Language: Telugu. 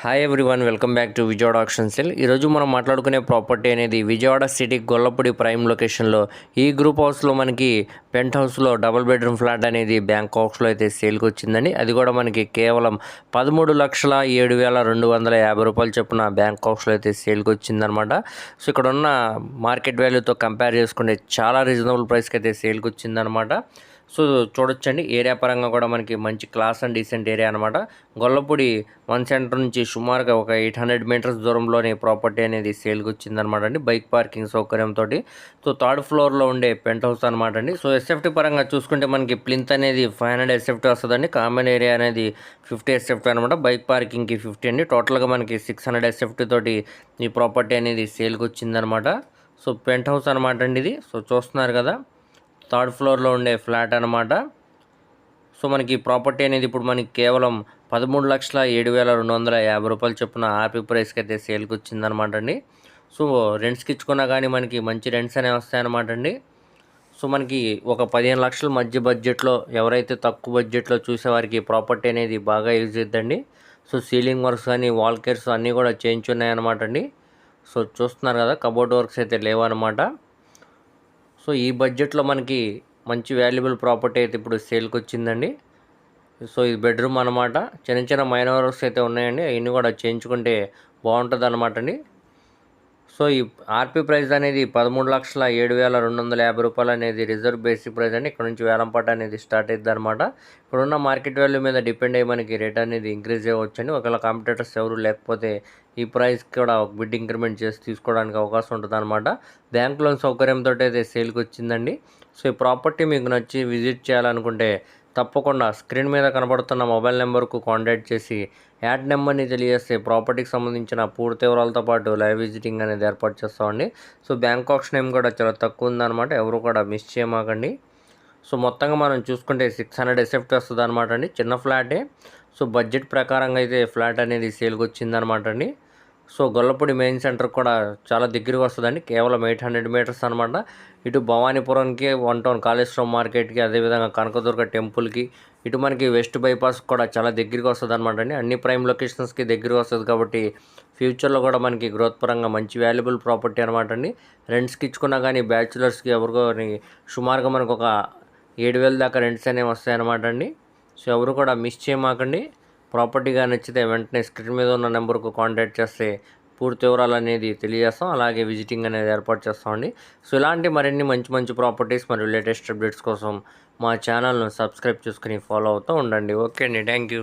Hi everyone, welcome back to Vijayawada auction sale. ఈరోజు మనం మాట్లాడుకునే ప్రాపర్టీ అనేది విజయవాడ సిటీ గొల్లపూడి ప్రైమ్ లొకేషన్లో ఈ గ్రూప్ హౌస్లో మనకి పెంట్ హౌస్లో డబుల్ బెడ్రూమ్ ఫ్లాట్ అనేది బ్యాంకాక్స్లో అయితే సేల్కి వచ్చిందండి. అది కూడా మనకి కేవలం 13,07,250 రూపాయలు చొప్పున బ్యాంకాక్స్లో అయితే సేల్కి వచ్చిందనమాట. సో ఇక్కడ ఉన్న మార్కెట్ వాల్యూతో కంపేర్ చేసుకుంటే చాలా రీజనబుల్ ప్రైస్కి అయితే సేల్కి వచ్చిందనమాట. సో చూడొచ్చండి, ఏరియా పరంగా కూడా మనకి మంచి క్లాస్ అండ్ డీసెంట్ ఏరియా అనమాట. గొల్లపూడి వన్ సెంటర్ నుంచి సుమారుగా ఒక 800 మీటర్స్ దూరంలోనే ప్రాపర్టీ అనేది సేల్కి వచ్చిందనమాట అండి, బైక్ పార్కింగ్ సౌకర్యంతో. సో థర్డ్ ఫ్లోర్లో ఉండే పెంట్ హౌస్ అనమాట అండి. సో ఎస్ఎఫ్టీ పరంగా చూసుకుంటే మనకి ప్లింత్ అనేది 500 ఎస్ఎఫ్టీ వస్తుందండి, కామన్ ఏరియా అనేది 50 ఎస్ఎఫ్టీ అనమాట, బైక్ పార్కింగ్కి 50 అండి. టోటల్గా మనకి 600 ఎస్ఎఫ్టీ తోటి ఈ ప్రాపర్టీ అనేది సేల్కి వచ్చిందనమాట. సో పెంట్ హౌస్ అనమాట అండి ఇది. సో చూస్తున్నారు కదా, థర్డ్ ఫ్లోర్లో ఉండే ఫ్లాట్ అనమాట. సో మనకి ప్రాపర్టీ అనేది ఇప్పుడు మనకి కేవలం 13,07,250 రూపాయలు చొప్పున ఆర్పీ ప్రైస్కి అయితే సేల్కి వచ్చిందనమాట అండి. సో రెంట్స్కి ఇచ్చుకున్నా కానీ మనకి మంచి రెంట్స్ అనేవి వస్తాయన్నమాట అండి. సో మనకి ఒక 15 లక్షల మధ్య బడ్జెట్లో ఎవరైతే తక్కువ బడ్జెట్లో చూసేవారికి ప్రాపర్టీ అనేది బాగా యూజ్ అవుతుందండి. సో సీలింగ్ వర్క్స్ కానీ వాల్ కేర్స్ అన్నీ కూడా చేంజ్ ఉన్నాయన్నమాట అండి. సో చూస్తున్నారు కదా, కబోర్డ్ వర్క్స్ అయితే లేవన్నమాట. సో ఈ బడ్జెట్లో మనకి మంచి వాల్యుబుల్ ప్రాపర్టీ అయితే ఇప్పుడు సేల్కి వచ్చిందండి. సో ఇది బెడ్రూమ్ అనమాట. చిన్న చిన్న మైనర్ వర్క్స్ అయితే ఉన్నాయండి, అవన్నీ కూడా చేయించుకుంటే బాగుంటుంది అనమాట అండి. సో ఈ ఆర్పీ ప్రైస్ అనేది 13,07,250 రూపాయలు అనేది రిజర్వ్ బేసిక్ ప్రైస్ అండి. ఇక్కడ నుంచి వేలంపాట అనేది స్టార్ట్ అవుతుంది అనమాట. ఇప్పుడున్న మార్కెట్ వాల్యూ మీద డిపెండ్ అయ్యి మనకి రేట్ అనేది ఇంక్రీజ్ అవ్వచ్చండి. ఒకవేళ కాంపిటేటర్స్ ఎవరు లేకపోతే ఈ ప్రైస్ కూడా ఒక బిడ్ ఇంక్రిమెంట్ చేసి తీసుకోవడానికి అవకాశం ఉంటుంది అనమాట. బ్యాంక్ లోన్ సౌకర్యంతో అయితే సేల్కి వచ్చిందండి. సో ఈ ప్రాపర్టీ మీకు నచ్చి విజిట్ చేయాలనుకుంటే తప్పకుండా స్క్రీన్ మీద కనబడుతున్న మొబైల్ నెంబర్కు కాంటాక్ట్ చేసి యాడ్ నెంబర్ని తెలియజేస్తే ప్రాపర్టీకి సంబంధించిన పూర్తి వివరాలతో పాటు లైవ్ విజిటింగ్ అనేది ఏర్పాటు చేస్తామండి. సో బ్యాంకాక్స్ నేమ్ కూడా చాలా తక్కువ ఉందన్నమాట, ఎవరు కూడా మిస్ చేయమాకండి. సో మొత్తంగా మనం చూసుకుంటే 600 ఎస్ఎఫ్టీ వస్తుంది అనమాట అండి, చిన్న ఫ్లాటే. సో బడ్జెట్ ప్రకారంగా అయితే ఫ్లాట్ అనేది సేల్కి వచ్చిందనమాట అండి. సో గొల్లపూడి మెయిన్ సెంటర్ కూడా చాలా దగ్గరికి వస్తుందండి, కేవలం 800 మీటర్స్ అనమాట. ఇటు భవానీపురంకి, వన్ టౌన్ కాళేశ్వరం మార్కెట్కి, అదేవిధంగా కనకదుర్గ టెంపుల్కి, ఇటు మనకి వెస్ట్ బైపాస్ కూడా చాలా దగ్గరికి వస్తుంది అనమాట అండి. అన్ని ప్రైమ్ లొకేషన్స్కి దగ్గరికి వస్తుంది కాబట్టి ఫ్యూచర్లో కూడా మనకి గ్రోత్ పరంగా మంచి వాల్యుబుల్ ప్రాపర్టీ అనమాట అండి. రెంట్స్కి ఇచ్చుకున్నా కానీ బ్యాచులర్స్కి ఎవరికో సుమారుగా మనకు ఒక 7,000 దాకా రెంట్స్ అనేవి వస్తాయన్నమాట అండి. సో ఎవరు కూడా మిస్ చేయమాకండి. ప్రాపర్టీగా నచ్చితే వెంటనే స్క్రీన్ మీద ఉన్న నెంబర్కు కాంటాక్ట్ చేస్తే పూర్తి వివరాలు అనేది తెలియజేస్తాం, అలాగే విజిటింగ్ అనేది ఏర్పాటు చేస్తామండి. సో ఇలాంటి మరిన్ని మంచి మంచి ప్రాపర్టీస్ మరియు లేటెస్ట్ అప్డేట్స్ కోసం మా ఛానల్ను సబ్స్క్రైబ్ చేసుకుని ఫాలో అవుతూ ఉండండి. ఓకే అండి, థ్యాంక్ యూ.